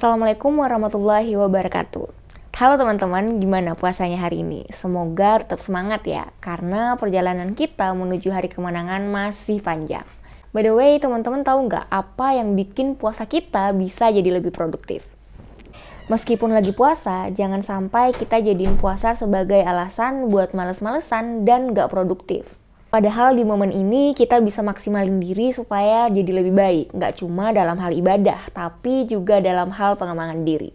Assalamualaikum warahmatullahi wabarakatuh. Halo teman-teman, gimana puasanya hari ini? Semoga tetap semangat ya, karena perjalanan kita menuju hari kemenangan masih panjang. By the way, teman-teman tahu nggak apa yang bikin puasa kita bisa jadi lebih produktif? Meskipun lagi puasa, jangan sampai kita jadiin puasa sebagai alasan buat males-malesan dan nggak produktif. Padahal di momen ini kita bisa maksimalin diri supaya jadi lebih baik. Nggak cuma dalam hal ibadah, tapi juga dalam hal pengembangan diri.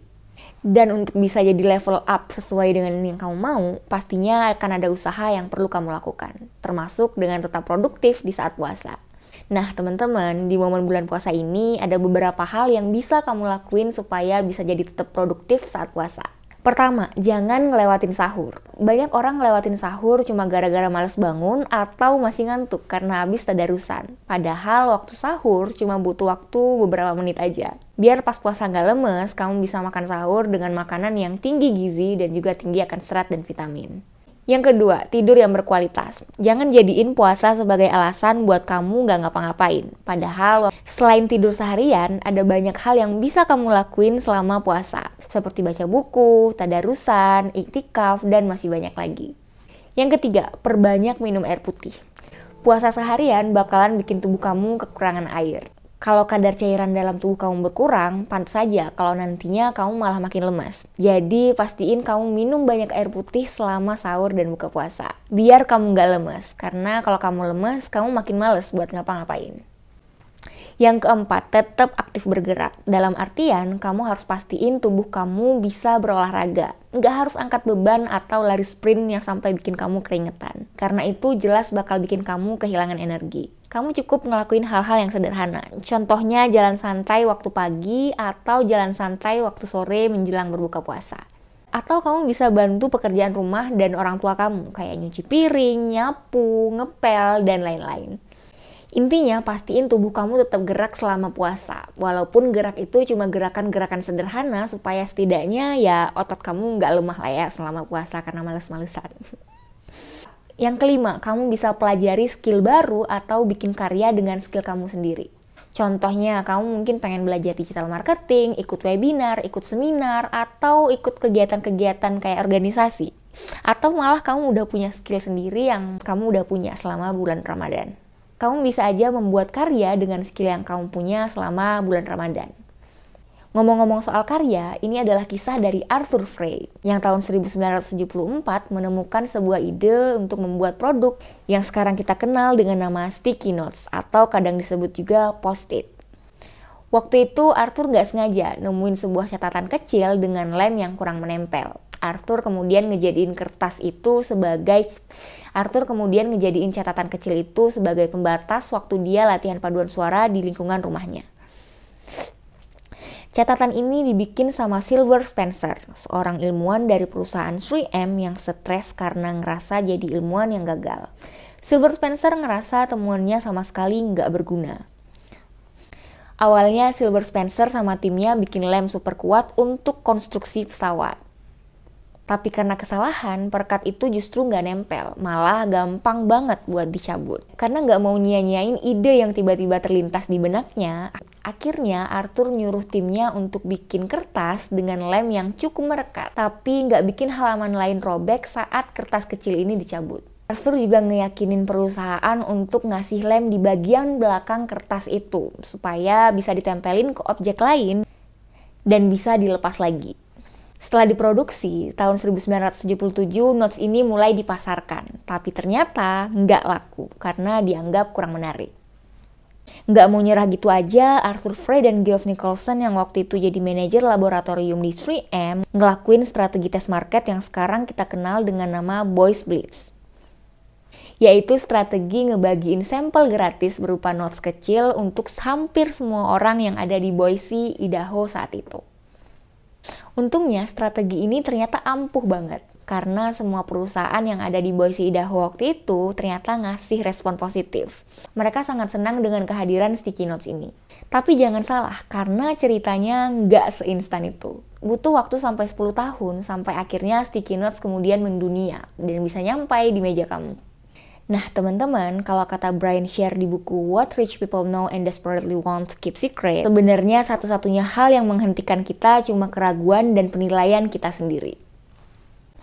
Dan untuk bisa jadi level up sesuai dengan yang kamu mau, pastinya akan ada usaha yang perlu kamu lakukan. Termasuk dengan tetap produktif di saat puasa. Nah teman-teman, di momen bulan puasa ini ada beberapa hal yang bisa kamu lakuin supaya bisa jadi tetap produktif saat puasa. Pertama, jangan ngelewatin sahur. Banyak orang ngelewatin sahur cuma gara-gara males bangun atau masih ngantuk karena habis tadarusan. Padahal waktu sahur cuma butuh waktu beberapa menit aja. Biar pas puasa nggak lemes, kamu bisa makan sahur dengan makanan yang tinggi gizi dan juga tinggi akan serat dan vitamin. Yang kedua, tidur yang berkualitas. Jangan jadiin puasa sebagai alasan buat kamu nggak ngapa-ngapain. Padahal, selain tidur seharian, ada banyak hal yang bisa kamu lakuin selama puasa. Seperti baca buku, tadarusan, iktikaf, dan masih banyak lagi. Yang ketiga, perbanyak minum air putih. Puasa seharian bakalan bikin tubuh kamu kekurangan air. Kalau kadar cairan dalam tubuh kamu berkurang, pantas saja kalau nantinya kamu malah makin lemas. Jadi pastiin kamu minum banyak air putih selama sahur dan buka puasa. Biar kamu nggak lemas, karena kalau kamu lemas, kamu makin males buat ngapa-ngapain. Yang keempat, tetap aktif bergerak. Dalam artian, kamu harus pastiin tubuh kamu bisa berolahraga. Nggak harus angkat beban atau lari sprint yang sampai bikin kamu keringetan. Karena itu jelas bakal bikin kamu kehilangan energi. Kamu cukup ngelakuin hal-hal yang sederhana. Contohnya jalan santai waktu pagi atau jalan santai waktu sore menjelang berbuka puasa. Atau kamu bisa bantu pekerjaan rumah dan orang tua kamu, kayak nyuci piring, nyapu, ngepel, dan lain-lain. Intinya pastiin tubuh kamu tetap gerak selama puasa. Walaupun gerak itu cuma gerakan-gerakan sederhana supaya setidaknya ya otot kamu nggak lemah lah ya selama puasa karena males-malesan. Yang kelima, kamu bisa pelajari skill baru atau bikin karya dengan skill kamu sendiri. Contohnya, kamu mungkin pengen belajar digital marketing, ikut webinar, ikut seminar, atau ikut kegiatan-kegiatan kayak organisasi. Atau malah kamu udah punya skill sendiri yang kamu udah punya selama bulan Ramadan. Kamu bisa aja membuat karya dengan skill yang kamu punya selama bulan Ramadan. Ngomong-ngomong soal karya, ini adalah kisah dari Arthur Frey yang tahun 1974 menemukan sebuah ide untuk membuat produk yang sekarang kita kenal dengan nama sticky notes atau kadang disebut juga post-it. Waktu itu Arthur nggak sengaja nemuin sebuah catatan kecil dengan lem yang kurang menempel. Arthur kemudian ngejadiin catatan kecil itu sebagai pembatas waktu dia latihan paduan suara di lingkungan rumahnya. Catatan ini dibikin sama Silver Spencer, seorang ilmuwan dari perusahaan 3M yang stres karena ngerasa jadi ilmuwan yang gagal. Silver Spencer ngerasa temuannya sama sekali nggak berguna. Awalnya Silver Spencer sama timnya bikin lem super kuat untuk konstruksi pesawat. Tapi karena kesalahan, perekat itu justru nggak nempel, malah gampang banget buat dicabut. Karena nggak mau nyia-nyiain ide yang tiba-tiba terlintas di benaknya, akhirnya Arthur nyuruh timnya untuk bikin kertas dengan lem yang cukup merekat, tapi nggak bikin halaman lain robek saat kertas kecil ini dicabut. Arthur juga ngeyakinin perusahaan untuk ngasih lem di bagian belakang kertas itu, supaya bisa ditempelin ke objek lain dan bisa dilepas lagi. Setelah diproduksi, tahun 1977 notes ini mulai dipasarkan, tapi ternyata nggak laku karena dianggap kurang menarik. Nggak mau nyerah gitu aja, Arthur Frey dan Geoff Nicholson yang waktu itu jadi manajer laboratorium di 3M ngelakuin strategi tes market yang sekarang kita kenal dengan nama Boise Blitz. Yaitu strategi ngebagiin sampel gratis berupa notes kecil untuk hampir semua orang yang ada di Boise, Idaho saat itu. Untungnya strategi ini ternyata ampuh banget karena semua perusahaan yang ada di Boise, Idaho waktu itu ternyata ngasih respon positif. Mereka sangat senang dengan kehadiran sticky notes ini. Tapi jangan salah, karena ceritanya nggak seinstan itu. Butuh waktu sampai 10 tahun sampai akhirnya sticky notes kemudian mendunia dan bisa nyampai di meja kamu. Nah, teman-teman, kalau kata Brian Share di buku What Rich People Know and Desperately Want to Keep Secret, sebenarnya satu-satunya hal yang menghentikan kita cuma keraguan dan penilaian kita sendiri.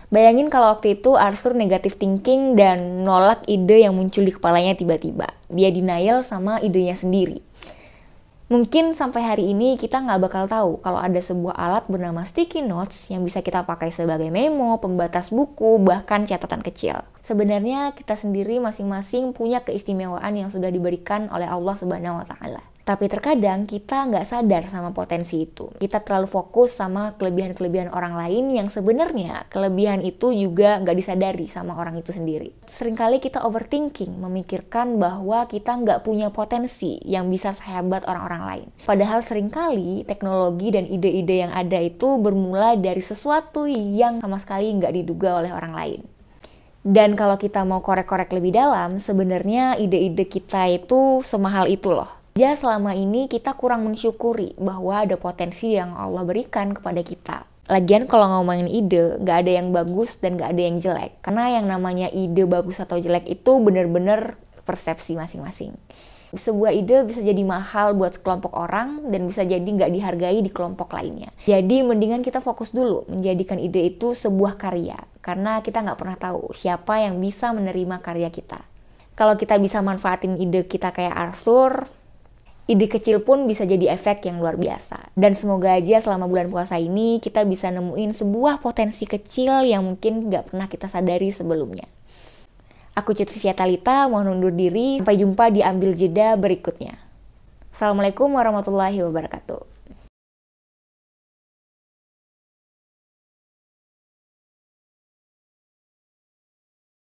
Bayangin kalau waktu itu Arthur negative thinking dan nolak ide yang muncul di kepalanya tiba-tiba. Dia denial sama idenya sendiri. Mungkin sampai hari ini kita nggak bakal tahu kalau ada sebuah alat bernama sticky notes yang bisa kita pakai sebagai memo, pembatas buku, bahkan catatan kecil. Sebenarnya kita sendiri masing-masing punya keistimewaan yang sudah diberikan oleh Allah Subhanahu wa Ta'ala. Tapi terkadang kita nggak sadar sama potensi itu. Kita terlalu fokus sama kelebihan-kelebihan orang lain yang sebenarnya kelebihan itu juga nggak disadari sama orang itu sendiri. Seringkali kita overthinking, memikirkan bahwa kita nggak punya potensi yang bisa sehebat orang-orang lain. Padahal seringkali teknologi dan ide-ide yang ada itu bermula dari sesuatu yang sama sekali nggak diduga oleh orang lain. Dan kalau kita mau korek-korek lebih dalam, sebenarnya ide-ide kita itu semahal itu loh. Ya selama ini kita kurang mensyukuri bahwa ada potensi yang Allah berikan kepada kita. Lagian kalau ngomongin ide, gak ada yang bagus dan gak ada yang jelek. Karena yang namanya ide bagus atau jelek itu benar-benar persepsi masing-masing. Sebuah ide bisa jadi mahal buat sekelompok orang dan bisa jadi gak dihargai di kelompok lainnya. Jadi mendingan kita fokus dulu menjadikan ide itu sebuah karya. Karena kita gak pernah tahu siapa yang bisa menerima karya kita. Kalau kita bisa manfaatin ide kita kayak Arthur, ide kecil pun bisa jadi efek yang luar biasa. Dan semoga aja selama bulan puasa ini kita bisa nemuin sebuah potensi kecil yang mungkin gak pernah kita sadari sebelumnya. Aku Cit Viviatalita, mohon undur diri. Sampai jumpa di Ambil Jeda berikutnya. Assalamualaikum warahmatullahi wabarakatuh.